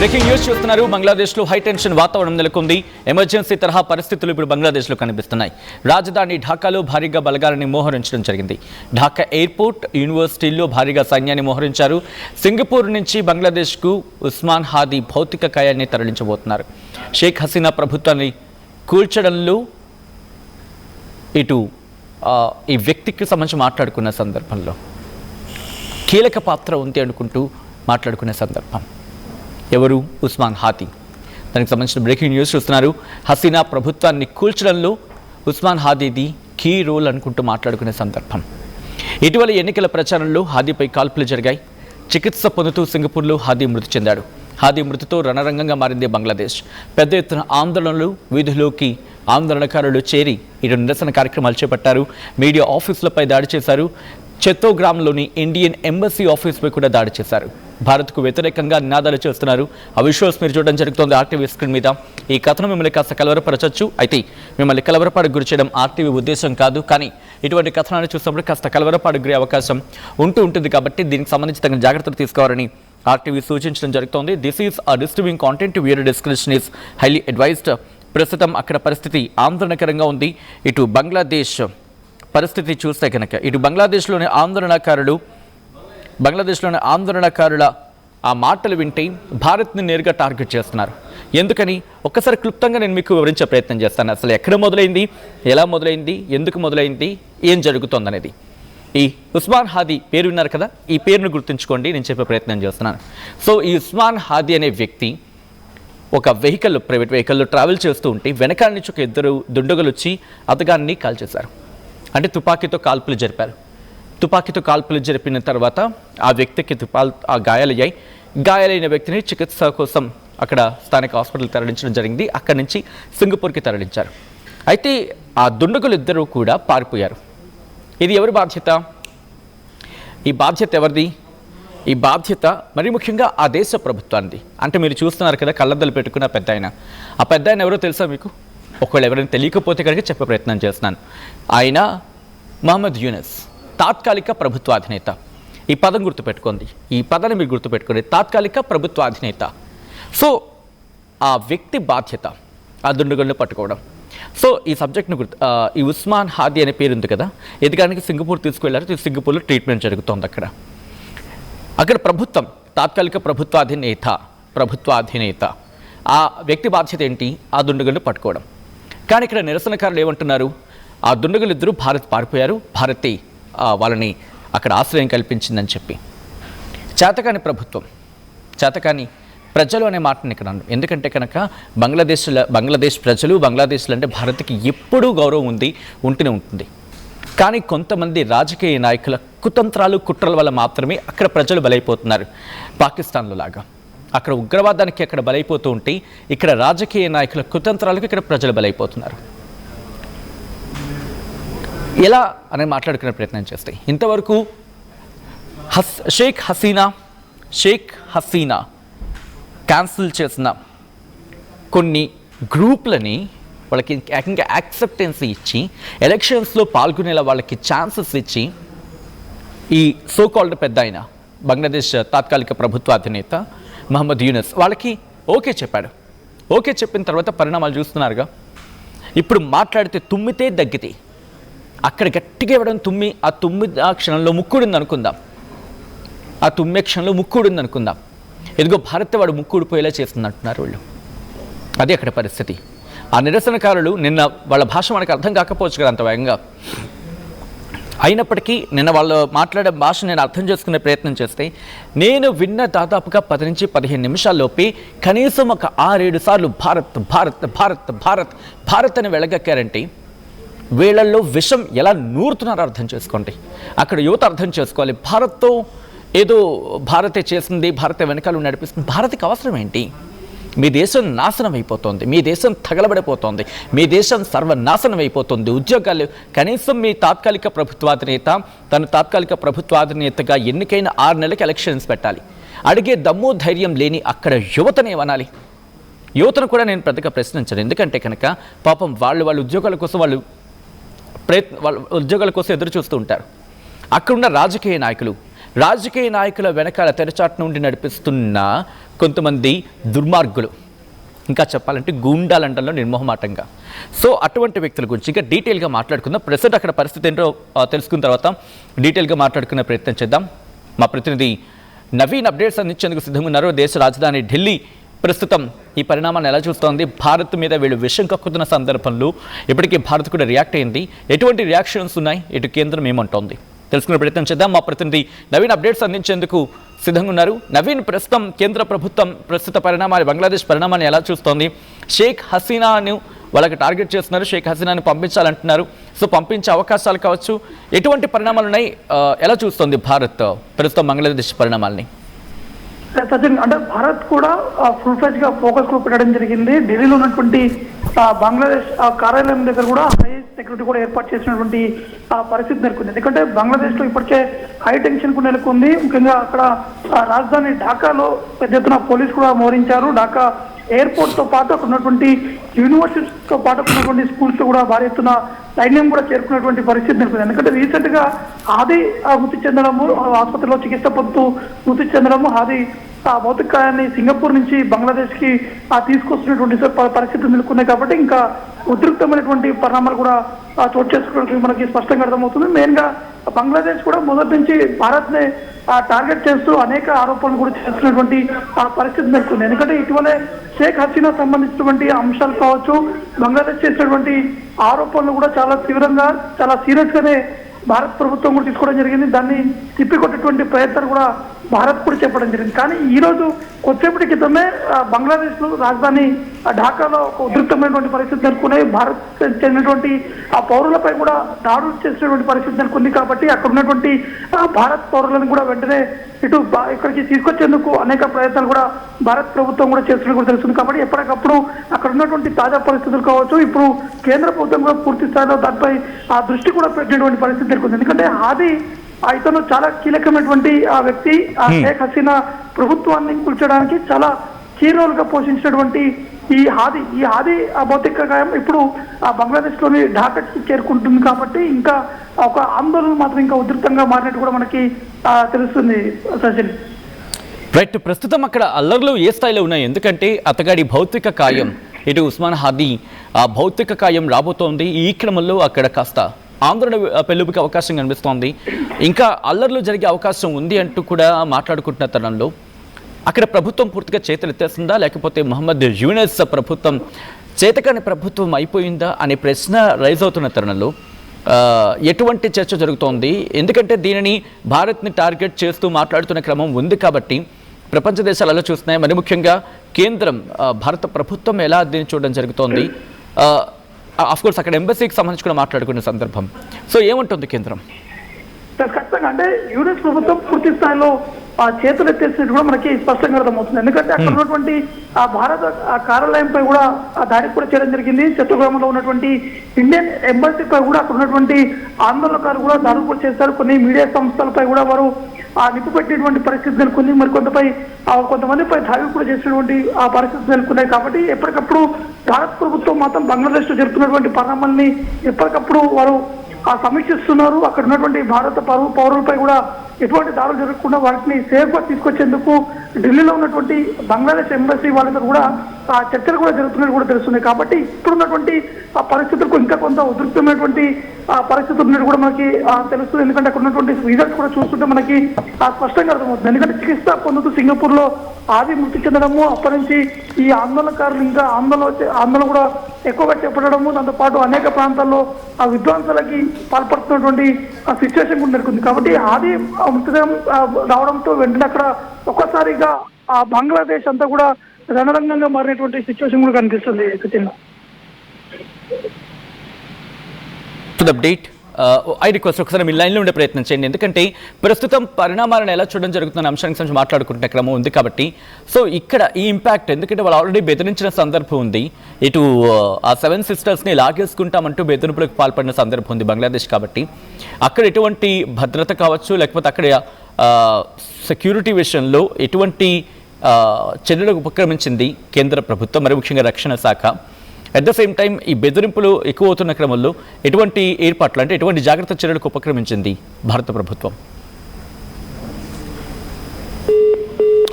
Breaking news చూస్తున్నారు. బంగ్లాదేశ్లో high tension వాతావరణం నెలకొంది. ఎమర్జెన్సీ తరహా పరిస్థితులు ఇప్పుడు బంగ్లాదేశ్లో కనిపిస్తున్నాయి. రాజధాని ఢాకాలో భారీగా బలగాలని మోహరించడం జరిగింది. ఢాకా ఎయిర్పోర్ట్, యూనివర్సిటీల్లో భారీగా సైన్యాన్ని మోహరించారు. సింగపూర్ నుంచి బంగ్లాదేశ్కు ఉస్మాన్ హాదీ భౌతిక కాయాన్ని తరలించబోతున్నారు. షేక్ హసీనా ప్రభుత్వాన్ని కూల్చడంలో ఇటు ఈ వ్యక్తికి సంబంధించి మాట్లాడుకున్న సందర్భంలో కీలక పాత్ర ఉంది అనుకుంటూ మాట్లాడుకునే సందర్భం. ఎవరు? ఉస్మాన్ హాదీ. దానికి సంబంధించిన బ్రేకింగ్ న్యూస్ చూస్తున్నారు. హసీనా ప్రభుత్వాన్ని కూల్చడంలో ఉస్మాన్ హాదీది కీ రోల్ అనుకుంటూ మాట్లాడుకునే సందర్భం. ఇటీవల ఎన్నికల ప్రచారంలో హాదీపై కాల్పులు జరిగాయి. చికిత్స పొందుతూ సింగపూర్లో హాదీ మృతి చెందాడు. హాదీ మృతితో రణరంగంగా మారింది బంగ్లాదేశ్. పెద్ద ఎత్తున ఆందోళనలు, వీధుల్లోకి ఆందోళనకారులు చేరి ఇటు నిరసన కార్యక్రమాలు చేపట్టారు. మీడియా ఆఫీసులపై దాడి చేశారు. చత్తోగ్రామ్లోని ఇండియన్ ఎంబసీ ఆఫీస్పై కూడా దాడి చేశారు. భారత్కు వ్యతిరేకంగా నినాదాలు చేస్తున్నారు. ఆ విజువల్స్ మీరు చూడడం జరుగుతుంది ఆర్టీవీ స్క్రీన్ మీద. ఈ కథను మిమ్మల్ని కాస్త కలవరపరచచ్చు. అయితే మిమ్మల్ని కలవరపాటుకు గురి చేయడం ఆర్టీవీ ఉద్దేశం కాదు. కానీ ఇటువంటి కథనాన్ని చూసినప్పుడు కాస్త కలవరపాటుకు గురే అవకాశం ఉంటుంది. కాబట్టి దీనికి సంబంధించి తగిన జాగ్రత్తలు తీసుకోవాలని ఆర్టీవీ సూచించడం జరుగుతోంది. This is a disturbing content. Viewer description is highly advised. ప్రస్తుతం అక్కడ పరిస్థితి ఆందోళనకరంగా ఉంది. ఇటు బంగ్లాదేశ్ పరిస్థితి చూస్తే కనుక ఇటు బంగ్లాదేశ్లోని ఆందోళనకారుల ఆ మాటలు వింటే భారత్ని నేరుగా టార్గెట్ చేస్తున్నారు. ఎందుకని ఒక్కసారి క్లుప్తంగా నేను మీకు వివరించే ప్రయత్నం చేస్తాను. అసలు ఎక్కడ మొదలైంది, ఎలా మొదలైంది, ఎందుకు మొదలైంది, ఏం జరుగుతుంది అనేది. ఈ ఉస్మాన్ హాదీ పేరు విన్నారు కదా, ఈ పేరును గుర్తుంచుకోండి. నేను చెప్పే ప్రయత్నం చేస్తున్నాను. సో ఈ ఉస్మాన్ హాదీ అనే వ్యక్తి ఒక ప్రైవేట్ వెహికల్లో ట్రావెల్ చేస్తూ ఉంటే వెనకాల నుంచి ఒక ఇద్దరు దుండగులు వచ్చి అతగాన్ని కాల్చేశారు. అంటే తుపాకీతో కాల్పులు జరిపారు. తుపాకీతో కాల్పులు జరిపిన తర్వాత ఆ వ్యక్తికి గాయాలయ్యాయి. గాయాలైన వ్యక్తిని చికిత్స కోసం అక్కడ స్థానిక హాస్పిటల్కి తరలించడం జరిగింది. అక్కడి నుంచి సింగపూర్కి తరలించారు. అయితే ఆ దుండగులు ఇద్దరూ కూడా పారిపోయారు. ఇది ఎవరి బాధ్యత? ఈ బాధ్యత ఎవరిది? ఈ బాధ్యత మరి ముఖ్యంగా ఆ దేశ ప్రభుత్వానికి. అంటే మీరు చూస్తున్నారు కదా కళ్ళద్దలు పెట్టుకున్న పెద్ద ఆయన. ఆ పెద్ద ఆయన ఎవరో తెలుసా మీకు? ఒకవేళ ఎవరైనా తెలియకపోతే కనుక చెప్పే ప్రయత్నం చేస్తున్నాను. ఆయన మహమ్మద్ యూనస్, తాత్కాలిక ప్రభుత్వాధినేత. ఈ పదం గుర్తుపెట్టుకోండి. ఈ పదాన్ని మీరు గుర్తుపెట్టుకోండి, తాత్కాలిక ప్రభుత్వాధినేత. సో ఆ వ్యక్తి బాధ్యత ఆ దుండగులను పట్టుకోవడం. సో ఈ సబ్జెక్ట్ను ఈ ఉస్మాన్ హాదీ అనే పేరు ఉంది కదా, ఎదగానికి సింగపూర్ తీసుకువెళ్ళారు. సింగపూర్లో ట్రీట్మెంట్ జరుగుతోంది. అక్కడ ప్రభుత్వం తాత్కాలిక ప్రభుత్వాధినేత ఆ వ్యక్తి బాధ్యత ఏంటి? ఆ దుండగులను పట్టుకోవడం. కానీ ఇక్కడ నిరసనకారులు ఏమంటున్నారు? ఆ దుండగులు ఇద్దరు భారత్ పారిపోయారు, భారతే వాళ్ళని అక్కడ ఆశ్రయం కల్పించిందని చెప్పి. చేతకాని ప్రభుత్వం, చేతకాని ప్రజలు అనే మాటని ఇక్కడ అన్నాను. ఎందుకంటే కనుక బంగ్లాదేశ్ ప్రజలు, బంగ్లాదేశ్లో అంటే భారత్కి ఎప్పుడూ గౌరవం ఉంటూనే ఉంటుంది. కానీ కొంతమంది రాజకీయ నాయకుల కుతంత్రాలు, కుట్రల వల్ల మాత్రమే అక్కడ ప్రజలు బలైపోతున్నారు. పాకిస్తాన్లో లాగా అక్కడ ఉగ్రవాదానికి అక్కడ బలైపోతూ ఉంటే ఇక్కడ రాజకీయ నాయకుల కుతంత్రాలకు ఇక్కడ ప్రజలు బలైపోతున్నారు. ఎలా అని మాట్లాడుకునే ప్రయత్నం చేస్తే ఇంతవరకు షేక్ హసీనా క్యాన్సిల్ చేసిన కొన్ని గ్రూప్లని వాళ్ళకి ఏకంగా యాక్సెప్టెన్సీ ఇచ్చి ఎలక్షన్స్లో పాల్గొనేలా వాళ్ళకి ఛాన్సెస్ ఇచ్చి ఈ సోకాల్డ్ పెద్ద ఆయన బంగ్లాదేశ్ తాత్కాలిక ప్రభుత్వాధినేత మహమ్మద్ యూనస్ వాళ్ళకి ఓకే చెప్పాడు. ఓకే చెప్పిన తర్వాత పరిణామాలు చూస్తున్నారుగా. ఇప్పుడు మాట్లాడితే తుమ్మితే దగ్గితే అక్కడ గట్టిగా ఇవ్వడం ఆ క్షణంలో ముక్కుడింది అనుకుందాం. ఆ తుమ్మే క్షణంలో ముక్కుడింది అనుకుందాం. ఎదుగో భారత్ వాడు ముక్కుడిపోయేలా చేస్తుంది అంటున్నారు వాళ్ళు. అదే అక్కడ పరిస్థితి. ఆ నిరసనకారులు నిన్న వాళ్ళ భాష మనకు అర్థం కాకపోవచ్చు కదా అంత వేగంగా. అయినప్పటికీ నిన్న వాళ్ళు మాట్లాడే భాష నేను అర్థం చేసుకునే ప్రయత్నం చేస్తే నేను విన్న దాదాపుగా 10 నుంచి 15 నిమిషాల్లోపే కనీసం ఒక 6-7 సార్లు భారత్ భారత్ భారత్ భారత్ భారత్ అని వెళ్ళగక్కారంటే వీళ్ళల్లో విషం ఎలా నూరుతున్నారో అర్థం చేసుకోండి. అక్కడ యువత అర్థం చేసుకోవాలి. భారత్తో ఏదో భారతే చేసింది, భారత వెనకాల నడిపిస్తుంది. భారత్కి అవసరం ఏంటి? మీ దేశం నాశనం అయిపోతుంది, మీ దేశం తగలబడిపోతుంది, మీ దేశం సర్వనాశనం అయిపోతుంది. ఉద్యోగాలు కనీసం మీ తాత్కాలిక ప్రభుత్వాధినేతగా ఎన్నికైన 6 నెలలకు ఎలక్షన్స్ పెట్టాలి. అడిగే దమ్ము ధైర్యం లేని అక్కడ యువతనే అనాలి. యువతను కూడా నేను పెద్దగా ప్రశ్నించను. ఎందుకంటే కనుక పాపం వాళ్ళ ఉద్యోగాల కోసం వాళ్ళ ఉద్యోగాల కోసం ఎదురు చూస్తూ ఉంటారు. అక్కడున్న రాజకీయ నాయకుల వెనకాల తెరచాటు నుండి నడిపిస్తున్న కొంతమంది దుర్మార్గులు, ఇంకా చెప్పాలంటే గూండాలంటలో నిర్మోహమాటంగా. సో అటువంటి వ్యక్తుల గురించి ఇంకా డీటెయిల్గా మాట్లాడుకుందాం. ప్రస్తుతం అక్కడ పరిస్థితి ఏంటో తెలుసుకున్న తర్వాత డీటెయిల్గా మాట్లాడుకునే ప్రయత్నం చేద్దాం. మా ప్రతినిధి నవీన్ అప్డేట్స్ అందించేందుకు సిద్ధంగా ఉన్నారు. దేశ రాజధాని ఢిల్లీ ప్రస్తుతం ఈ పరిణామాన్ని ఎలా చూస్తోంది? భారత్ మీద వీళ్ళు విషం కక్కుతున్న సందర్భంలో ఇప్పటికీ భారత్ కూడా రియాక్ట్ అయింది. ఎటువంటి రియాక్షన్స్ ఉన్నాయి? ఇటు కేంద్రం ఏమంటోంది తెలుసుకునే ప్రయత్నం చేద్దాం. మా ప్రతినిధి నవీన్ అప్డేట్స్ అందించేందుకు సిద్ధంగా ఉన్నారు. నవీన్, ప్రస్తుతం కేంద్ర ప్రభుత్వం ప్రస్తుత పరిణామాలు, బంగ్లాదేశ్ పరిణామాన్ని ఎలా చూస్తోంది? షేక్ హసీనాను వాళ్ళకి టార్గెట్ చేస్తున్నారు, షేక్ హసీనాను పంపించాలంటున్నారు. సో పంపించే అవకాశాలు కావచ్చు, ఎటువంటి పరిణామాలు ఉన్నాయి? ఎలా చూస్తోంది భారత్ ప్రస్తుతం బంగ్లాదేశ్ పరిణామాలని? సచిన్, అంటే భారత్ కూడా ఫుల్ ఫ్లెజ్ గా ఫోకస్ గ్రూప్ పెట్టడం జరిగింది. ఢిల్లీలో ఉన్నటువంటి బంగ్లాదేశ్ కార్యాలయం దగ్గర కూడా హై సెక్యూరిటీ కూడా ఏర్పాటు చేసినటువంటి పరిస్థితి నెలకొంది. ఎందుకంటే బంగ్లాదేశ్ లో ఇప్పటికే హై టెన్షన్ కూడా నెలకొంది. ముఖ్యంగా అక్కడ రాజధాని ఢాకాలో పెద్ద ఎత్తున పోలీసు కూడా మోహరించారు. ఢాకా ఎయిర్పోర్ట్ తో పాటు అక్కడ ఉన్నటువంటి యూనివర్సిటీతో పాటు ఉన్నటువంటి స్కూల్స్ కూడా భారీ ఎత్తున సైన్యం కూడా చేరుకున్నటువంటి పరిస్థితి నెలకొంది. ఎందుకంటే రీసెంట్ గా హాదీ మృతి చెందడము, ఆసుపత్రిలో చికిత్స పొందుతూ మృతి చెందడము, హాదీ భౌతికాయాన్ని సింగపూర్ నుంచి బంగ్లాదేశ్ కి తీసుకొస్తున్నటువంటి పరిస్థితులు నెలకొన్నాయి. కాబట్టి ఇంకా ఉద్రిక్తమైనటువంటి పరిణామాలు కూడా చోటు చేసుకోవడానికి మనకి స్పష్టంగా అర్థమవుతుంది. మెయిన్ గా బంగ్లాదేశ్ కూడా మొదటి నుంచి భారత్ ని టార్గెట్ చేస్తూ అనేక ఆరోపణలు కూడా చేస్తున్నటువంటి పరిస్థితి నెలకొంది. ఎందుకంటే ఇటీవలే షేక్ హసీనా సంబంధించినటువంటి అంశాలు కావచ్చు, బంగ్లాదేశ్ చేసినటువంటి ఆరోపణలు కూడా చాలా తీవ్రంగా, చాలా సీరియస్ గానే భారత ప్రభుత్వం కూడా తీసుకోవడం జరిగింది. దాన్ని తిప్పికొట్టేటువంటి ప్రయత్నాలు కూడా భారత్ కూడా చెప్పడం జరిగింది. కానీ ఈ రోజు కొద్దిసేపటి క్రితమే బంగ్లాదేశ్ లో రాజధాని ఢాకాలో ఒక ఉధృతమైనటువంటి పరిస్థితి నెలకొన్నాయి. భారత్ చెందినటువంటి ఆ పౌరులపై కూడా దాడులు చేసినటువంటి పరిస్థితి నెలకొంది. కాబట్టి అక్కడ ఉన్నటువంటి భారత్ పౌరులను కూడా వెంటనే ఇటు ఇక్కడికి తీసుకొచ్చేందుకు అనేక ప్రయత్నాలు కూడా భారత్ ప్రభుత్వం కూడా చేస్తున్నట్టు కూడా తెలుస్తుంది. కాబట్టి ఎప్పటికప్పుడు అక్కడ ఉన్నటువంటి తాజా పరిస్థితులు కావచ్చు, ఇప్పుడు కేంద్ర ప్రభుత్వం కూడా పూర్తి స్థాయిలో దానిపై ఆ దృష్టి కూడా పెట్టినటువంటి పరిస్థితి నెలకొంది. ఎందుకంటే హాదీ ఇతను చాలా కీలకమైనటువంటి ఆ వ్యక్తి, ఆ షేక్ హసీనా ప్రభుత్వాన్ని కూల్చడానికి చాలా కీ రోల్ గా పోషించినటువంటి ఈ హాదీ భౌతిక గాయం ఇప్పుడు బంగ్లాదేశ్ లోని ఢాకాకి చేరుకుంటుంది. కాబట్టి ఇంకా ఒక ఆందోళన మాత్రం ఇంకా ఉధృతంగా మారినట్టు కూడా మనకి తెలుస్తుంది సచిన్. రైట్, ప్రస్తుతం అక్కడ అల్లర్లు ఏ స్థాయిలో ఉన్నాయి? ఎందుకంటే అతగాడి భౌతిక కాయం, ఇటు ఉస్మాన్ హాదీ ఆ భౌతిక కాయం రాబోతోంది. ఈ క్రమంలో అక్కడ కాస్త ఆందోళన పెళ్ళుబికి అవకాశం కనిపిస్తోంది. ఇంకా అల్లర్లు జరిగే అవకాశం ఉంది అంటూ కూడా మాట్లాడుకుంటున్న తరుణంలో అక్కడ ప్రభుత్వం పూర్తిగా చేతులు ఎత్తేస్తుందా, లేకపోతే మహమ్మద్ యూనస్ ప్రభుత్వం చేతకాని ప్రభుత్వం అయిపోయిందా అనే ప్రశ్న రైజ్ అవుతున్న తరుణంలో ఎటువంటి చర్చ జరుగుతోంది? ఎందుకంటే దీనిని భారత్ని టార్గెట్ చేస్తూ మాట్లాడుతున్న క్రమం ఉంది కాబట్టి ప్రపంచ దేశాలు అలా చూస్తున్నాయి. మరి ముఖ్యంగా కేంద్రం, భారత ప్రభుత్వం ఎలా దీన్ని చూడడం జరుగుతోంది? కోర్స్ అక్కడ ఎంబసీకి సంబంధించి కూడా మాట్లాడుకునే సందర్భం. సో ఏముంటుంది కేంద్రం? ఖచ్చితంగా అంటే యూనిస్ ప్రభుత్వం పూర్తి స్థాయిలో చేతులు ఎత్తేసినట్టు కూడా మనకి స్పష్టంగా అర్థమవుతుంది. ఎందుకంటే అక్కడ ఉన్నటువంటి ఆ భారత కార్యాలయంపై కూడా దాడి కూడా చేయడం జరిగింది. చట్టగ్రామంలో ఉన్నటువంటి ఇండియన్ ఎంబసీపై కూడా అక్కడ ఉన్నటువంటి ఆందోళనకారులు కూడా దాడులు కూడా చేశారు. కొన్ని మీడియా సంస్థలపై కూడా వారు నిప్పు పెట్టినటువంటి పరిస్థితి నెలకొంది. మరి కొంతమందిపై దాడి కూడా చేసినటువంటి ఆ పరిస్థితి నెలకొన్నాయి. కాబట్టి ఎప్పటికప్పుడు భారత ప్రభుత్వం మాత్రం బంగ్లాదేశ్ లో జరుగుతున్నటువంటి పరిణామాల్ని ఎప్పటికప్పుడు వారు సమీక్షిస్తున్నారు. అక్కడ ఉన్నటువంటి భారత పౌరులపై కూడా ఎటువంటి దాడులు జరగకుండా వాటిని సేఫ్ గా తీసుకొచ్చేందుకు ఢిల్లీలో ఉన్నటువంటి బంగ్లాదేశ్ ఎంబసీ వాళ్ళతో కూడా చర్చలు కూడా జరుగుతున్నట్టు కూడా తెలుస్తున్నాయి. కాబట్టి ఇప్పుడున్నటువంటి ఆ పరిస్థితులకు ఇంకా కొంత ఉధృతమైనటువంటి పరిస్థితులు ఉన్నట్టు కూడా మనకి తెలుస్తుంది. ఎందుకంటే అక్కడ ఉన్నటువంటి రిజల్ట్స్ కూడా చూస్తుంటే మనకి స్పష్టంగా అర్థమవుతుంది. ఎందుకంటే చికిత్స పొందుతూ సింగపూర్ లో ఆది మృతి చెందడము, అప్పటి నుంచి ఈ ఆందోళనకారులు ఇంకా ఆందోళన కూడా ఎక్కువగా చేపట్టడము, దాంతో పాటు అనేక ప్రాంతాల్లో ఆ విధ్వంసాలకి పాల్పడుతున్నటువంటి సిచ్యువేషన్ కూడా నెలకొంది. కాబట్టి ఆది మృతదేహం రావడంతో వెంటనే అక్కడ ఒక్కసారిగా ఆ బంగ్లాదేశ్ అంతా కూడా రణరంగంగా మారినటువంటి సిచ్యువేషన్ కూడా కనిపిస్తుంది. అప్డేట్ ఐ రిక్వెస్ట్ ఒకసారి మీ లైన్లో ఉండే ప్రయత్నం చేయండి. ఎందుకంటే ప్రస్తుతం పరిణామాలను ఎలా చూడడం జరుగుతున్న అంశానికి సంబంధించి మాట్లాడుకుంటున్న క్రమం ఉంది కాబట్టి సో ఇక్కడ ఈ ఇంపాక్ట్, ఎందుకంటే వాళ్ళు ఆల్రెడీ బెదిరించిన సందర్భం ఉంది. ఇటు ఆ 7 సిస్టర్స్ని లాగేసుకుంటామంటూ బెదిరింపులకు పాల్పడిన సందర్భం ఉంది బంగ్లాదేశ్. కాబట్టి అక్కడ ఎటువంటి భద్రత కావచ్చు, లేకపోతే అక్కడ సెక్యూరిటీ విషయంలో ఎటువంటి చర్యలకు ఉపక్రమించింది కేంద్ర ప్రభుత్వం, మరి ముఖ్యంగా రక్షణ శాఖ. అట్ ద సేమ్ టైం ఈ బెదిరింపులు ఎక్కువ అవుతున్న క్రమంలో ఎటువంటి ఏర్పాట్లు, అంటే ఎటువంటి జాగ్రత్త చర్యలకు ఉపక్రమించింది భారత ప్రభుత్వం?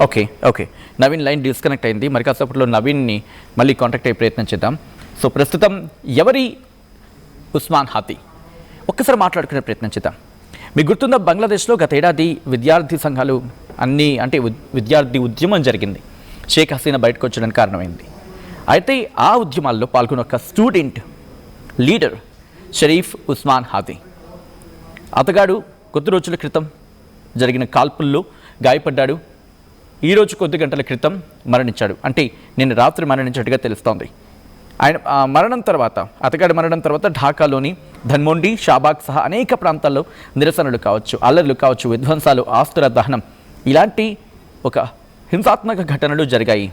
Okay okay Naveen line disconnect అయింది. మరి కాసేపట్లో నవీన్ని మళ్ళీ కాంటాక్ట్ అయ్యే ప్రయత్నం చేద్దాం. సో ప్రస్తుతం ఎవరి ఉస్మాన్ హాతీ ఒక్కసారి మాట్లాడుకునే ప్రయత్నం చేద్దాం. మీకు గుర్తుందా, బంగ్లాదేశ్లో గత ఏడాది విద్యార్థి సంఘాలు అన్నీ అంటే విద్యార్థి ఉద్యమం జరిగింది. షేక్ హసీనా బయటకు వచ్చడానికి కారణమైంది. అయితే ఆ ఉద్యమాల్లో పాల్గొన్న ఒక స్టూడెంట్ లీడర్ షరీఫ్ ఉస్మాన్ హాతీ అతగాడు కొద్ది రోజుల క్రితం జరిగిన కాల్పుల్లో గాయపడ్డాడు. ఈరోజు కొద్ది గంటల క్రితం మరణించాడు. అంటే నిన్న రాత్రి మరణించినట్టుగా తెలుస్తోంది. ఆయన అతగాడి మరణం తర్వాత ఢాకాలోని ధన్మొండి, షాబాగ్ సహా అనేక ప్రాంతాల్లో నిరసనలు కావచ్చు, అల్లర్లు కావచ్చు, విధ్వంసాలు, ఆస్తుల దహనం ఇలాంటి ఒక హింసాత్మక ఘటనలు జరిగాయి.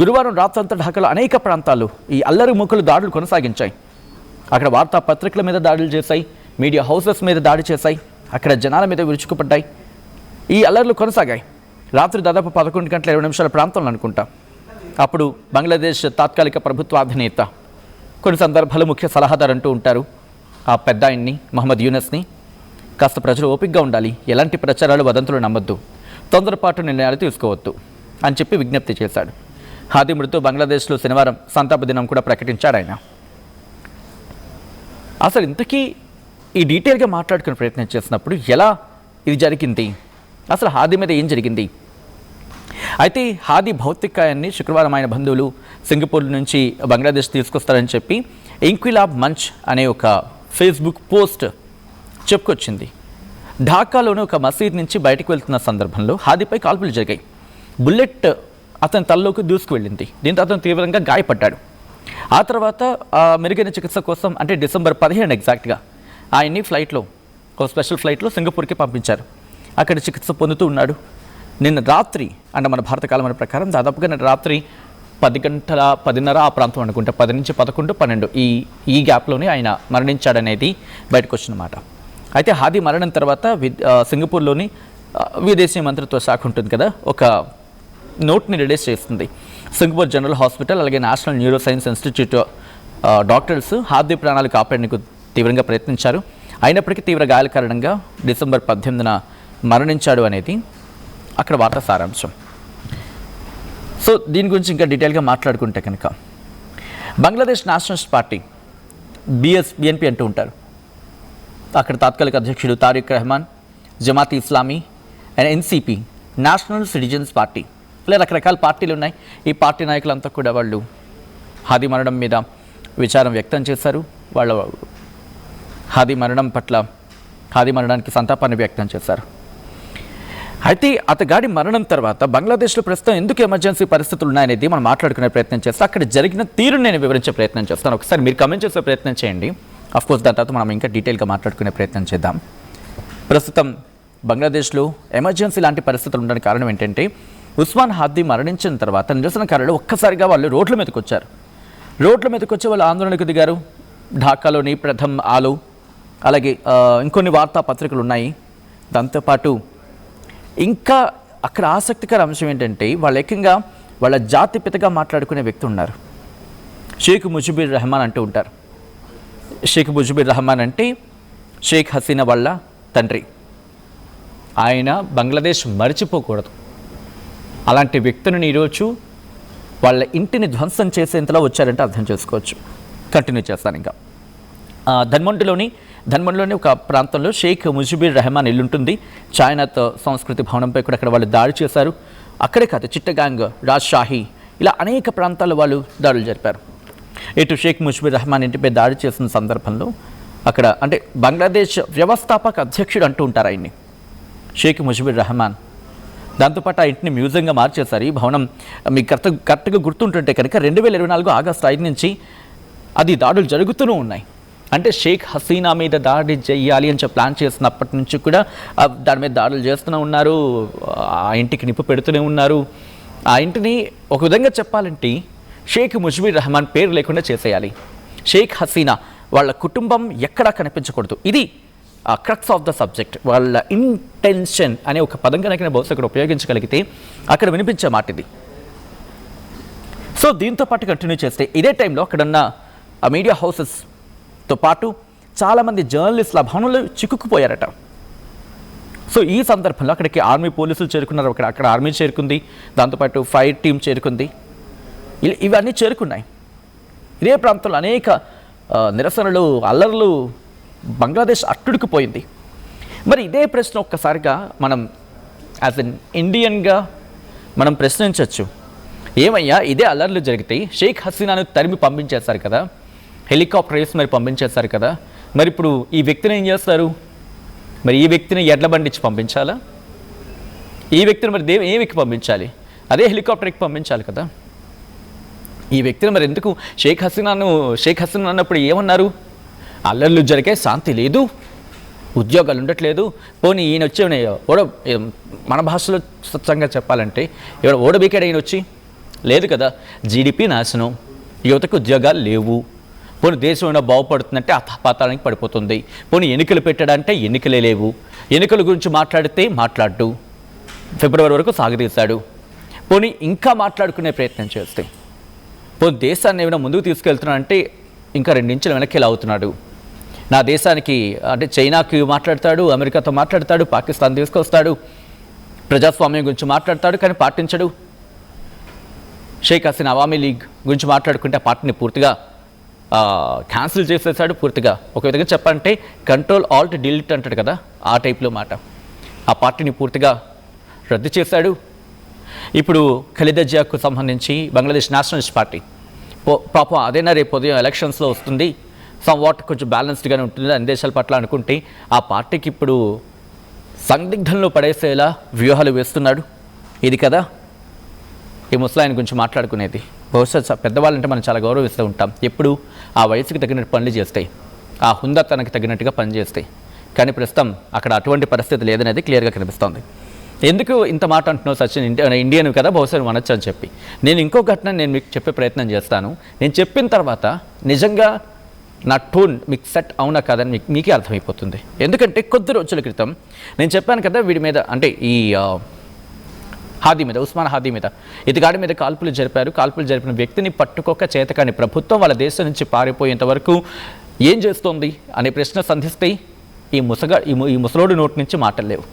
గురువారం రాత్రంతా ఢాకాలో అనేక ప్రాంతాల్లో ఈ అల్లరి మూకలు దాడులు కొనసాగించాయి. అక్కడ వార్తాపత్రికల మీద దాడులు చేశాయి, మీడియా హౌసెస్ మీద దాడి చేశాయి, అక్కడ జనాల మీద విరుచుకుపడ్డాయి. ఈ అల్లర్లు కొనసాగాయి. రాత్రి దాదాపు 11:20 ప్రాంతంలో అనుకుంటా. అప్పుడు బంగ్లాదేశ్ తాత్కాలిక ప్రభుత్వ అధినేత, కొన్ని సందర్భాలు ముఖ్య సలహాదారు అంటూ ఉంటారు, ఆ పెద్ద ఆయన్ని మహమ్మద్ యూనస్ని కాస్త ప్రజలు ఓపికగా ఉండాలి, ఎలాంటి ప్రచారాలు వదంతులు నమ్మొద్దు, తొందరపాటు నిర్ణయాలు తీసుకోవద్దు అని చెప్పి విజ్ఞప్తి చేశాడు. హాదీ మృతి బంగ్లాదేశ్లో శనివారం సంతాప దినం కూడా ప్రకటించాడు ఆయన. అసలు ఇంతకీ ఈ డీటెయిల్గా మాట్లాడుకునే ప్రయత్నం చేసినప్పుడు ఎలా ఇది జరిగింది, అసలు హాదీ మీద ఏం జరిగింది? అయితే హాదీ భౌతికాయాన్ని శుక్రవారం ఆయన బంధువులు సింగపూర్ నుంచి బంగ్లాదేశ్ తీసుకొస్తారని చెప్పి ఇంక్విలాబ్ మంచ్ అనే ఒక ఫేస్బుక్ పోస్ట్ చెప్పుకొచ్చింది. ఢాకాలోని ఒక మసీద్ నుంచి బయటకు వెళ్తున్న సందర్భంలో హాదీపై కాల్పులు జరిగాయి. బుల్లెట్ అతని తలలోకి దూసుకువెళ్ళింది. దీంతో అతను తీవ్రంగా గాయపడ్డాడు. ఆ తర్వాత మెరుగైన చికిత్స కోసం అంటే డిసెంబర్ 15 ఎగ్జాక్ట్గా ఆయన్ని ఫ్లైట్లో, ఒక స్పెషల్ ఫ్లైట్లో సింగపూర్కి పంపించారు. అక్కడ చికిత్స పొందుతూ ఉన్నాడు. నిన్న రాత్రి అంటే మన భారత కాలం ప్రకారం దాదాపుగా నిన్న రాత్రి 10:10 ఆ ప్రాంతం అనుకుంటా, 10 నుంచి 11, 12 ఈ గ్యాప్లోనే ఆయన మరణించాడనేది బయటకు వచ్చినమాట. అయితే హాదీ మరణం తర్వాత సింగపూర్లోని విదేశీ మంత్రిత్వ శాఖ ఉంటుంది కదా, ఒక నోట్ని రిలీజ్ చేస్తుంది. సింగపూర్ జనరల్ హాస్పిటల్ అలాగే national neuro science institute doctors Hadi ప్రాణాలు కాపాడేందుకు తీవ్రంగా ప్రయత్నించారు. అయినప్పటికీ తీవ్ర గాయాల కారణంగా డిసెంబర్ 18న మరణించాడు అనేది అక్కడ వార్తా సారాంశం. సో దీని గురించి ఇంకా డీటెయిల్గా మాట్లాడుకుంటే కనుక బంగ్లాదేశ్ నేషనలిస్ట్ పార్టీ బిఎన్పి అంటూ ఉంటారు. అక్కడ తాత్కాలిక అధ్యక్షుడు Tarique Rahman, Jamaat Islami and NCP, National Citizens Party, ఇలా రకరకాల పార్టీలు ఉన్నాయి. ఈ పార్టీ నాయకులంతా కూడా వాళ్ళు హాదీ మరణం మీద విచారం వ్యక్తం చేశారు. వాళ్ళ హాదీ మరణానికి సంతాపాన్ని వ్యక్తం చేశారు. అయితే అతగాడి మరణం తర్వాత బంగ్లాదేశ్లో ప్రస్తుతం ఎందుకు ఎమర్జెన్సీ పరిస్థితులు ఉన్నాయనేది మనం మాట్లాడుకునే ప్రయత్నం చేస్తాం. అక్కడ జరిగిన తీరుని నేను వివరించే ప్రయత్నం చేస్తాను. ఒకసారి మీరు కమెంట్ చేసే ప్రయత్నం చేయండి. అఫ్కోర్స్ దాని తర్వాత మనం ఇంకా డీటెయిల్గా మాట్లాడుకునే ప్రయత్నం చేద్దాం. ప్రస్తుతం బంగ్లాదేశ్లో ఎమర్జెన్సీ లాంటి పరిస్థితులు ఉండడానికి కారణం ఏంటంటే ఉస్మాన్ హాదీ మరణించిన తర్వాత నిరసనకారులు ఒక్కసారిగా వాళ్ళు రోడ్ల మీదకి వచ్చారు. రోడ్ల మీదకి వచ్చి వాళ్ళు ఆందోళనకు దిగారు. ఢాకాలోని ప్రథమ్ ఆలో అలాగే ఇంకొన్ని వార్తాపత్రికలు ఉన్నాయి. దాంతోపాటు ఇంకా అక్కడ ఆసక్తికర అంశం ఏంటంటే వాళ్ళు ఏకంగా వాళ్ళ జాతిపితగా మాట్లాడుకునే వ్యక్తి ఉన్నారు. షేక్ ముజిబుర్ రెహమాన్ అంటూ ఉంటారు. షేక్ ముజిబుర్ రెహమాన్ అంటే షేక్ హసీనా వాళ్ళ తండ్రి. ఆయన బంగ్లాదేశ్ మర్చిపోకూడదు. అలాంటి వ్యక్తులను ఈరోజు వాళ్ళ ఇంటిని ధ్వంసం చేసేంతలా వచ్చారంటే అర్థం చేసుకోవచ్చు. కంటిన్యూ చేస్తాను. ఇంకా ధన్మండ్లోని ఒక ప్రాంతంలో షేక్ ముజిబుర్ రెహమాన్ ఇల్లు ఉంటుంది. చాయ్నాథ్ సంస్కృతి భవనంపై కూడా అక్కడ వాళ్ళు దాడి చేశారు. అక్కడే కాదు, చిట్టగాంగ్, రాజ్షాహి ఇలా అనేక ప్రాంతాల్లో వాళ్ళు దాడులు జరిపారు. ఇటు షేక్ ముజిబుర్ రెహమాన్ ఇంటిపై దాడి చేసిన సందర్భంలో అక్కడ అంటే బంగ్లాదేశ్ వ్యవస్థాపక అధ్యక్షుడు అంటూ ఉంటారు ఆయన్ని, షేక్ ముజిబుర్ రెహమాన్. దాంతోపాటు ఆ ఇంటిని మ్యూజియంగా మార్చేశారు. ఈ భవనం మీకు కరెక్ట్గా గుర్తుంటుంటే కనుక 2024 ఆగస్టు 5 నుంచి అది దాడులు జరుగుతూనే ఉన్నాయి. అంటే షేక్ హసీనా మీద దాడి చేయాలి అని ప్లాన్ చేసినప్పటి నుంచి కూడా దాని మీద దాడులు చేస్తూనే ఉన్నారు. ఆ ఇంటికి నిప్పు పెడుతూనే ఉన్నారు. ఆ ఇంటిని ఒక విధంగా చెప్పాలంటే షేక్ ముజిబుర్ రెహమాన్ పేరు లేకుండా చేసేయాలి. షేక్ హసీనా వాళ్ళ కుటుంబం ఎక్కడా కనిపించకూడదు. ఇది క్రక్స్ ఆఫ్ ద సబ్జెక్ట్. వాళ్ళ ఇంటెన్షన్ అనే ఒక పదం కనుక బహుశా ఇక్కడ ఉపయోగించగలిగితే అక్కడ వినిపించే మాట ఇది. సో దీంతో పాటు కంటిన్యూ చేస్తే ఇదే టైంలో అక్కడున్న మీడియా హౌసెస్తో పాటు చాలామంది జర్నలిస్టుల భవనంలో చిక్కుకుపోయారట. సో ఈ సందర్భంలో అక్కడికి ఆర్మీ పోలీసులు చేరుకున్నారు, అక్కడ ఆర్మీ చేరుకుంది, దాంతోపాటు ఫైర్ టీం చేరుకుంది, ఇవన్నీ చేరుకున్నాయి. ఇదే ప్రాంతంలో అనేక నిరసనలు, అల్లర్లు, బంగ్లాదేశ్ అట్టుడికిపోయింది. మరి ఇదే ప్రశ్న ఒక్కసారిగా మనం యాజ్ ఎన్ ఇండియన్గా మనం ప్రశ్నించవచ్చు. ఏమయ్యా, ఇదే అల్లర్లు జరిగితే షేక్ హసీనాను తరిమి పంపించేస్తారు కదా, హెలికాప్టర్ వేసి మరి పంపించేస్తారు కదా, మరి ఇప్పుడు ఈ వ్యక్తిని ఏం చేస్తారు? మరి ఈ వ్యక్తిని ఎడ్ల బండిచ్చి పంపించాలా? ఈ వ్యక్తిని మరి ఏం ఎక్కి పంపించాలి? అదే హెలికాప్టర్ ఎక్కి పంపించాలి కదా. ఈ వ్యక్తిని మరి ఎందుకు షేక్ హసీనా అన్నప్పుడు ఏమన్నారు? అల్లర్లు జరిగే శాంతి లేదు, ఉద్యోగాలు ఉండట్లేదు, పోనీ ఈయన వచ్చి మన భాషలో స్వచ్ఛంగా చెప్పాలంటే ఎవడ ఓడబీకాడు ఈయన వచ్చి? లేదు కదా. జీడిపి నాశనం, యువతకు ఉద్యోగాలు లేవు, పోనీ దేశం ఏమైనా బాగుపడుతుందంటే అతపాతానికి పడిపోతుంది, పోనీ ఎన్నికలు పెట్టడాలంటే ఎన్నికలే లేవు, ఎన్నికల గురించి మాట్లాడితే మాట్లాడు, ఫిబ్రవరి వరకు సాగదీశాడు, పోనీ ఇంకా మాట్లాడుకునే ప్రయత్నం చేస్తే, పోనీ దేశాన్ని ఏమైనా ముందుకు తీసుకెళ్తున్నాడంటే ఇంకా 2 ఇంచులు వెనక్కి అవుతున్నాడు. నా దేశానికి అంటే చైనాకి మాట్లాడతాడు, అమెరికాతో మాట్లాడతాడు, పాకిస్తాన్ తీసుకొస్తాడు, ప్రజాస్వామ్యం గురించి మాట్లాడతాడు, కానీ పాటించడు. షేక్ హసీనా అవామీ లీగ్ గురించి మాట్లాడుకుంటే ఆ పార్టీని పూర్తిగా క్యాన్సిల్ చేసేసాడు. పూర్తిగా ఒక విధంగా చెప్పాలంటే కంట్రోల్ ఆల్ట్ డిలీట్ అంటాడు కదా, ఆ టైప్లో మాట. ఆ పార్టీని పూర్తిగా రద్దు చేశాడు. ఇప్పుడు ఖలీదా జియాకు సంబంధించి బంగ్లాదేశ్ నేషనలిస్ట్ పార్టీ పాపం అదేనా రేపు ఉదయం ఎలక్షన్స్లో వస్తుంది, సమ్ వాట్ కొంచెం బ్యాలెన్స్డ్గానే ఉంటుంది అన్ని దేశాల పట్ల అనుకుంటే, ఆ పార్టీకి ఇప్పుడు సందిగ్ధంలో పడేసేలా వ్యూహాలు వేస్తున్నాడు. ఇది కదా ఈ ముసలాయన గురించి మాట్లాడుకునేది. బహుశా పెద్దవాళ్ళంటే మనం చాలా గౌరవిస్తూ ఉంటాం, ఎప్పుడు ఆ వయసుకి తగినట్టు పనులు చేస్తాయి, ఆ హుందాతనకి తగినట్టుగా పనిచేస్తాయి. కానీ ప్రస్తుతం అక్కడ అటువంటి పరిస్థితి లేదనేది క్లియర్గా కనిపిస్తోంది. ఎందుకు ఇంత మాట అంటున్నావు సచిన్, ఇండియన్ కదా, బహుశా అనొచ్చు అని చెప్పి నేను ఇంకో ఘటన నేను మీకు చెప్పే ప్రయత్నం చేస్తాను. నేను చెప్పిన తర్వాత నిజంగా నా టోన్ మీకు సెట్ అవునా కాదని మీకే అర్థమైపోతుంది. ఎందుకంటే కొద్ది రోజుల క్రితం నేను చెప్పాను కదా వీడి మీద, అంటే ఈ హాదీ మీద, ఉస్మాన్ హాదీ మీద, ఇతగాడి మీద కాల్పులు జరిపారు. కాల్పులు జరిపిన వ్యక్తిని పట్టుకోక చేతకాని ప్రభుత్వం వాళ్ళ దేశం నుంచి పారిపోయేంత వరకు ఏం చేస్తోంది అనే ప్రశ్న సంధిస్తే ఈ ముసలోడు నోటి నుంచి మాటలు లేవు.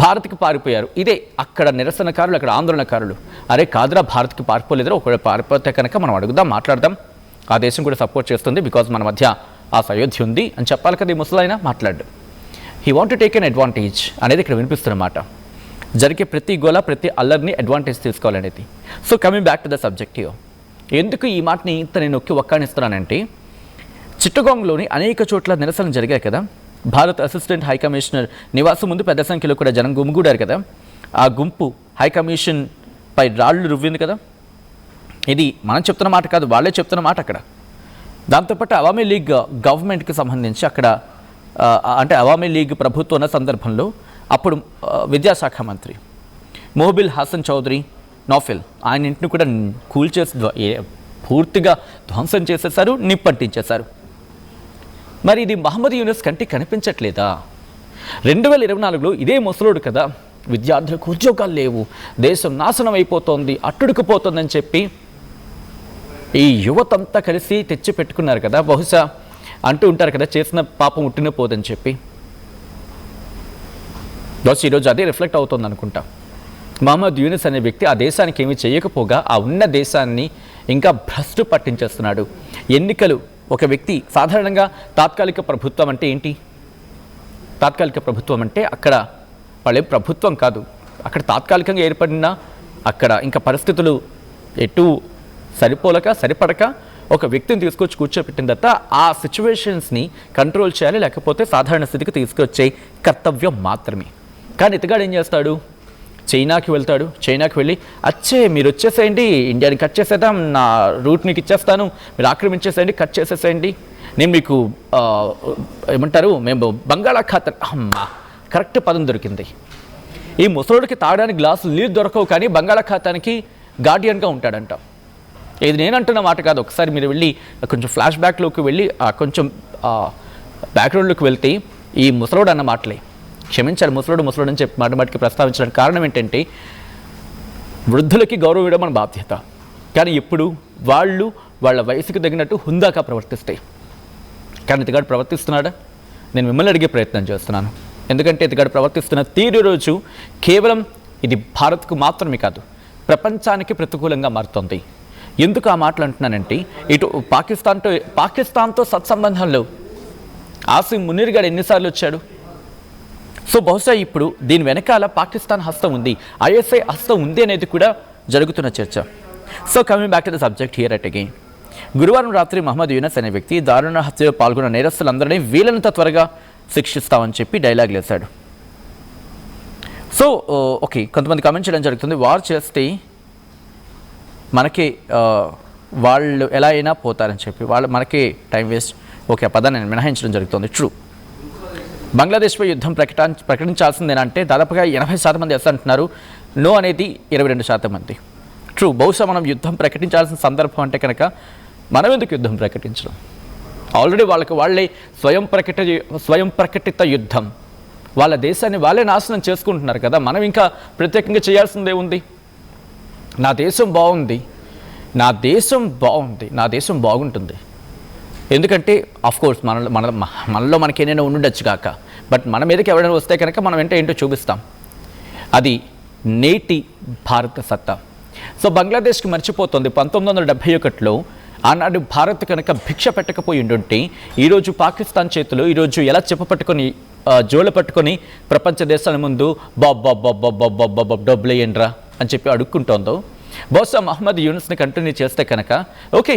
భారత్కి పారిపోయారు, ఇదే అక్కడ నిరసనకారులు, అక్కడ ఆందోళనకారులు, అరే కాదురా భారత్కి పారిపోలేదురా, ఒకవేళ పారిపోతే కనుక మనం అడుగుదాం, మాట్లాడదాం, ఆ దేశం కూడా సపోర్ట్ చేస్తుంది, బికాజ్ మన మధ్య ఆ సయోధ్య ఉంది అని చెప్పాలి కదా. ఈ ముసలాయన మాట్లాడు, he want to take an advantage అనేది ఇక్కడ వినిపిస్తున్నమాట. జరిగే ప్రతి గోల, ప్రతి అల్లర్ని అడ్వాంటేజ్ తీసుకోవాలనేది. So coming back to the subject, ఎందుకు ఈ మాటని ఇంత నేను నొక్కి ఒక్కానిస్తున్నానంటే, చిట్టగాంగ్లోని అనేక చోట్ల నిరసనలు జరిగాయి కదా. భారత్ అసిస్టెంట్ హై కమిషనర్ నివాసం ముందు పెద్ద సంఖ్యలో కూడా జనం గుమిగూడారు కదా. ఆ గుంపు హై కమిషన్ పై రాళ్ళు రువ్వింది కదా. ఇది మనం చెప్తున్న మాట కాదు, వాళ్ళే చెప్తున్న మాట అక్కడ. దాంతోపాటు అవామీ లీగ్ గవర్నమెంట్కి సంబంధించి అక్కడ అంటే అవామీ లీగ్ ప్రభుత్వం ఉన్న సందర్భంలో అప్పుడు విద్యాశాఖ మంత్రి మొహబిల్ హసన్ చౌదరి నౌఫెల్ ఆయన ఇంటిని కూడా కూల్చేసి పూర్తిగా ధ్వంసం చేసేశారు, నిప్పంటించేశారు. మరి ఇది మహమ్మద్ యూనస్ కంటికి కనిపించట్లేదా? 2024లో ఇదే ముసలోడు కదా, విద్యార్థులకు ఉద్యోగాలు లేవు, దేశం నాశనం అయిపోతోంది, అట్టుడుకుపోతుందని చెప్పి ఈ యువతంతా కలిసి తెచ్చి పెట్టుకున్నారు కదా. బహుశా అంటూ ఉంటారు కదా, చేసిన పాపం ఉట్టిన పోదని చెప్పి. బహుశా ఈరోజు అదే రిఫ్లెక్ట్ అవుతుంది అనుకుంటా. మహమ్మద్ యూనస్ అనే వ్యక్తి ఆ దేశానికి ఏమీ చేయకపోగా ఆ ఉన్న దేశాన్ని ఇంకా భ్రష్టు పట్టించేస్తున్నాడు. ఎన్నికలు, ఒక వ్యక్తి సాధారణంగా తాత్కాలిక ప్రభుత్వం అంటే ఏంటి? తాత్కాలిక ప్రభుత్వం అంటే అక్కడ వాళ్ళే ప్రభుత్వం కాదు, అక్కడ తాత్కాలికంగా ఏర్పడిన అక్కడ ఇంకా పరిస్థితులు ఎటు సరిపడక ఒక వ్యక్తిని తీసుకొచ్చి కూర్చోపెట్టిన తర్వాత ఆ సిచ్యువేషన్స్ని కంట్రోల్ చేయాలి, లేకపోతే సాధారణ స్థితికి తీసుకొచ్చే కర్తవ్యం మాత్రమే. కానీ ఇతగాడు ఏం చేస్తాడు? చైనాకి వెళ్తాడు. చైనాకి వెళ్ళి మీరు వచ్చేసేయండి, ఇండియాని కట్ చేసేద్దాం, నా రూట్ మీకు ఇచ్చేస్తాను, మీరు ఆక్రమించేసేయండి, కట్ చేసేసేయండి, నేను మీకు ఏమంటారు, మేము బంగాళాఖాతం, అమ్మా కరెక్ట్ పదం దొరికింది. ఈ ముసలోడికి తాగడానికి గ్లాసులు నీళ్ళు దొరకవు, కానీ బంగాళాఖాతానికి గార్డియన్గా ఉంటాడంట. ఇది నేనంటున్న మాట కాదు, ఒకసారి మీరు వెళ్ళి కొంచెం ఫ్లాష్ బ్యాక్లోకి వెళ్ళి కొంచెం బ్యాక్గ్రౌండ్లోకి వెళ్తే ఈ ముసలోడు అన్న మాటలే. క్షమించాలి, ముసలోడు అని చెప్పి మాటికి ప్రస్తావించడానికి కారణం ఏంటంటే, వృద్ధులకి గౌరవం ఇవ్వడం మన బాధ్యత. కానీ ఎప్పుడు వాళ్ళు వాళ్ళ వయసుకు తగినట్టు హుందాగా ప్రవర్తిస్తాయి. కానీ ఇతగాడు ప్రవర్తిస్తున్నాడా? నేను మిమ్మల్ని అడిగే ప్రయత్నం చేస్తున్నాను. ఎందుకంటే ఇతగాడు ప్రవర్తిస్తున్న తీరు రోజు కేవలం ఇది భారత్కు మాత్రమే కాదు, ప్రపంచానికి ప్రతికూలంగా మారుతోంది. ఎందుకు ఆ మాటలు అంటున్నానంటే, ఇటు పాకిస్తాన్తో సత్సంబంధం లేవు. ఆసిమ్ మునీర్ గారు ఎన్నిసార్లు వచ్చాడు? సో బహుశా ఇప్పుడు దీని వెనకాల పాకిస్తాన్ హస్తం ఉంది, ఐఎస్ఐ హస్తం ఉంది అనేది కూడా జరుగుతున్న చర్చ. So coming back to the subject here at again. గురువారం రాత్రి మహమ్మద్ యూనస్ అనే వ్యక్తి దారుణ హత్యలో పాల్గొన్న నేరస్తులందరినీ వీలైనంత త్వరగా శిక్షిస్తామని చెప్పి డైలాగ్ వేశాడు. సో ఓకే, కొంతమంది కామెంట్ చేయడం జరుగుతుంది, వార్ చేస్తే మనకి వాళ్ళు ఎలా అయినా పోతారని చెప్పి, మనకి టైం వేస్ట్. ఓకే, ఆ పదాన్ని నేను మినహాయించడం జరుగుతుంది. ట్రూ, బంగ్లాదేశ్పై యుద్ధం ప్రకటించాల్సిందేనంటే దాదాపుగా 80% మంది ఎస్ అంటున్నారు, నో అనేది 22% మంది. ట్రూ, బహుశా మనం యుద్ధం ప్రకటించాల్సిన సందర్భం అంటే కనుక మనం ఎందుకు యుద్ధం ప్రకటించడం? ఆల్రెడీ వాళ్ళే స్వయం ప్రకటిత యుద్ధం, వాళ్ళ దేశాన్ని వాళ్ళే నాశనం చేసుకుంటున్నారు కదా. మనం ఇంకా ప్రత్యేకంగా చేయాల్సిందే ఉంది. నా దేశం బాగుంది, నా దేశం బాగుంటుంది. ఎందుకంటే ఆఫ్కోర్స్ మనలో మనకి ఏదైనా ఉండుండొచ్చు కాక, బట్ మన మీదకి ఎవరైనా వస్తే కనుక మనం ఏంటో చూపిస్తాం. అది నేటి భారత సత్తా. సో బంగ్లాదేశ్కి మర్చిపోతుంది 1971లో ఆనాడు భారత్ కనుక భిక్ష పెట్టకపోయి ఉండుంటే ఈరోజు పాకిస్తాన్ చేతిలో ఈరోజు ఎలా చెప్పపట్టుకొని జోలు పట్టుకొని ప్రపంచ దేశాల ముందు డబ్బులు ఏంట్రా అని చెప్పి అడుక్కుంటోందో, బహుశా మహమ్మద్ యూనస్ని కంటిన్యూ చేస్తే కనుక okay,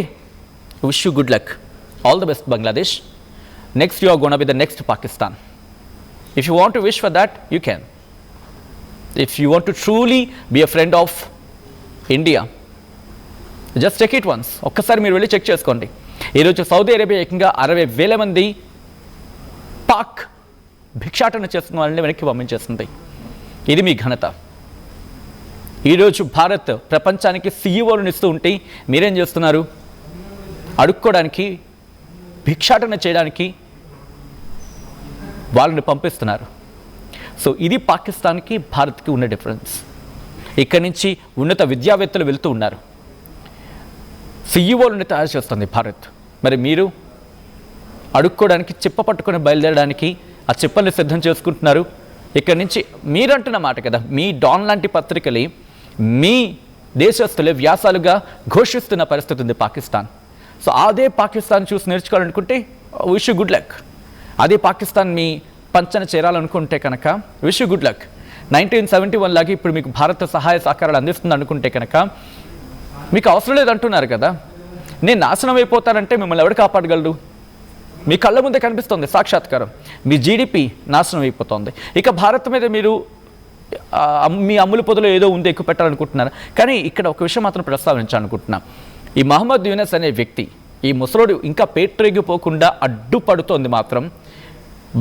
wish you good luck, all the best Bangladesh. Next you are going to be the next Pakistan. If you want to wish for that, you can. If you want to truly be a friend of India, just check it once. ఒక్కసారి మీరు వెళ్ళి check చేసుకోండి. ఈరోజు Saudi Arabia ఏకంగా 60,000 మంది పాక్ భిక్షాటన చేస్తున్న వాళ్ళని వెనక్కి పంపించేస్తుంది. ఇది మీ ఘనత. ఈరోజు భారత్ ప్రపంచానికి సీఈఓలను ఇస్తూ ఉంటే మీరేం చేస్తున్నారు? అడుక్కోవడానికి, భిక్షాటన చేయడానికి వాళ్ళని పంపిస్తున్నారు. సో ఇది పాకిస్తాన్కి భారత్కి ఉన్న డిఫరెన్స్. ఇక్కడి నుంచి ఉన్నత విద్యావేత్తలు వెళ్తూ ఉన్నారు, సీఈఓలను తయారు చేస్తుంది భారత్. మరి మీరు అడుక్కోవడానికి, చిప్ప పట్టుకొని బయలుదేరడానికి ఆ చిప్పల్ని సిద్ధం చేసుకుంటున్నారు. ఇక్కడి నుంచి మీరంటున్న మాట కదా, మీ డాన్ లాంటి పత్రికలే మీ దేశస్తులే వ్యాసాలుగా ఘోషిస్తున్న పరిస్థితి ఉంది పాకిస్తాన్. సో అదే పాకిస్తాన్ చూసి నేర్చుకోవాలనుకుంటే విష్ యూ గుడ్ లక్. అదే పాకిస్తాన్ మీ పంచన చేరాలనుకుంటే కనుక విష్ యూ గుడ్ లక్. 1971 లాగా ఇప్పుడు మీకు భారత సహాయ సహకారాలు అందిస్తుంది అనుకుంటే కనుక మీకు అవసరం లేదంటున్నారు కదా. నేను నాశనం అయిపోతానంటే మిమ్మల్ని ఎవరు కాపాడగలరు? మీ కళ్ళ ముందే కనిపిస్తుంది సాక్షాత్కారం. మీ జీడిపి నాశనం అయిపోతుంది. ఇక భారత్ మీద మీరు మీ అమ్ముల పొదలో ఏదో ఉంది ఎక్కువ పెట్టాలనుకుంటున్నారు. కానీ ఇక్కడ ఒక విషయం మాత్రం ప్రస్తావించాలనుకుంటున్నా. ఈ మహమ్మద్ యూనస్ అనే వ్యక్తి, ఈ ముసలోడు ఇంకా పేట్రేగిపోకుండా అడ్డుపడుతోంది మాత్రం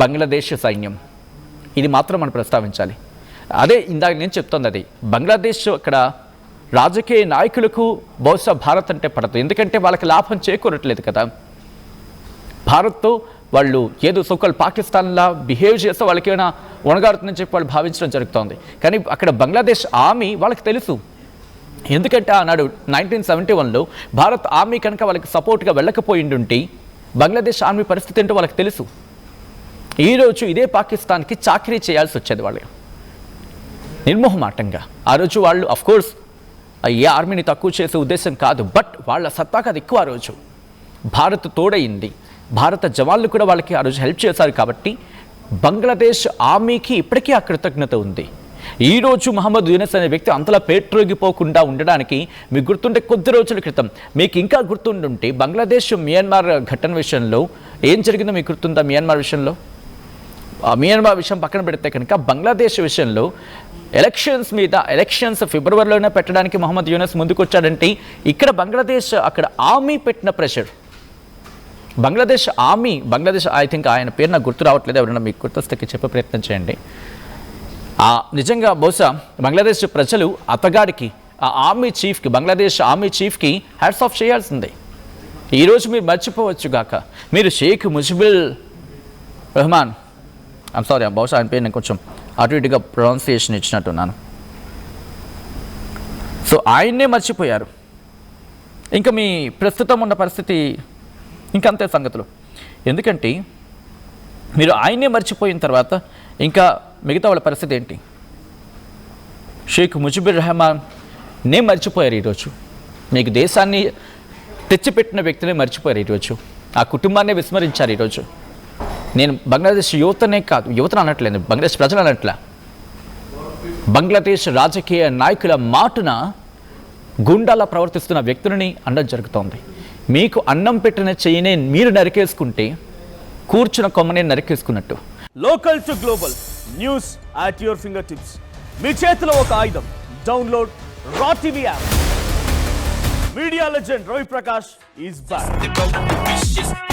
బంగ్లాదేశ్ సైన్యం. ఇది మాత్రం మనం ప్రస్తావించాలి. అదే ఇందాక నేను చెప్తోంది, అది బంగ్లాదేశ్ అక్కడ రాజకీయ నాయకులకు బహుశా భారత్ అంటే పడదు. ఎందుకంటే వాళ్ళకి లాభం చేకూరట్లేదు కదా. భారత్తో వాళ్ళు ఏదో సోకల్ పాకిస్తాన్లా బిహేవ్ చేస్తే వాళ్ళకి ఏమైనా వనగారుతుందని చెప్పి వాళ్ళు భావించడం జరుగుతోంది. కానీ అక్కడ బంగ్లాదేశ్ ఆర్మీ వాళ్ళకి తెలుసు. ఎందుకంటే ఆనాడు 1971లో భారత్ ఆర్మీ కనుక వాళ్ళకి సపోర్ట్గా వెళ్ళకపోయిండుంటే బంగ్లాదేశ్ ఆర్మీ పరిస్థితి ఏంటో వాళ్ళకి తెలుసు. ఈరోజు ఇదే పాకిస్తాన్కి చాకరీ చేయాల్సి వచ్చేది వాళ్ళు నిర్మోహమాటంగా. ఆ రోజు వాళ్ళు అఫ్కోర్స్ ఏ ఆర్మీని తక్కువ చేసే ఉద్దేశం కాదు, బట్ వాళ్ళ సత్తాకు అది ఎక్కువ. ఆ రోజు భారత్ తోడయింది, భారత జవాన్లు కూడా వాళ్ళకి ఆ రోజు హెల్ప్ చేశారు. కాబట్టి బంగ్లాదేశ్ ఆర్మీకి ఇప్పటికీ ఆ కృతజ్ఞత ఉంది. ఈరోజు మహమ్మద్ యూనస్ అనే వ్యక్తి అంతలా పేట్రోగిపోకుండా ఉండడానికి మీకు గుర్తుంటే కొద్ది రోజుల క్రితం, మీకు ఇంకా గుర్తుండుంటే బంగ్లాదేశ్ మియాన్మార్ ఘటన విషయంలో ఏం జరిగిందో మీకు గుర్తుందా? మియాన్మార్ విషయం పక్కన పెడితే కనుక బంగ్లాదేశ్ విషయంలో ఎలక్షన్స్ ఫిబ్రవరిలోనే పెట్టడానికి మహమ్మద్ యూనస్ ముందుకు వచ్చాడంటే ఇక్కడ బంగ్లాదేశ్ అక్కడ ఆర్మీ పెట్టిన ప్రెషర్. బంగ్లాదేశ్ ఐ థింక్ ఆయన పేరు నాకు గుర్తు రావట్లేదు, ఎవరైనా మీకు గుర్తొస్తే చెప్పే ప్రయత్నం చేయండి. నిజంగా బహుశా బంగ్లాదేశ్ ప్రజలు అతగాడికి, ఆ ఆర్మీ చీఫ్కి, బంగ్లాదేశ్ ఆర్మీ చీఫ్కి హ్యాట్స్ ఆఫ్ చేయాల్సిందే. ఈరోజు మీరు మర్చిపోవచ్చు గాక, మీరు షేక్ ముజిబుల్ రెహమాన్, ఐమ్ సారీ బహుశా ఆయన పేరు నేను కొంచెం అటు ఇటుగా ప్రొనౌన్సియేషన్ ఇచ్చినట్టున్నాను. సో ఆయన్నే మర్చిపోయారు. ఇంకా మీ ప్రస్తుతం ఉన్న పరిస్థితి ఇంకంతే సంగతులు. ఎందుకంటే మీరు ఆయన్నే మర్చిపోయిన తర్వాత ఇంకా మిగతా వాళ్ళ పరిస్థితి ఏంటి? షేక్ ముజిబుర్ రెహమాన్ మర్చిపోయారు ఈరోజు. మీకు దేశాన్ని తెచ్చిపెట్టిన వ్యక్తిని మర్చిపోయారు ఈరోజు. ఆ కుటుంబాన్ని విస్మరించారు ఈరోజు. నేను బంగ్లాదేశ్ యువతనే కాదు, యువతను అనట్లేదు, బంగ్లాదేశ్ ప్రజలు అనట్లా, బంగ్లాదేశ్ రాజకీయ నాయకుల మాటున గుండాలా ప్రవర్తిస్తున్న వ్యక్తులని అనడం జరుగుతోంది. మీకు అన్నం పెట్టిన చెయ్యినే మీరు నరికేసుకుంటే కూర్చున్న కొమ్మనే నరికేసుకున్నట్టు. Local to global news at your finger tips. మీ చేతిలో ఒక ఆయుధం. Download Raw TV app. Media legend Ravi Prakash is back.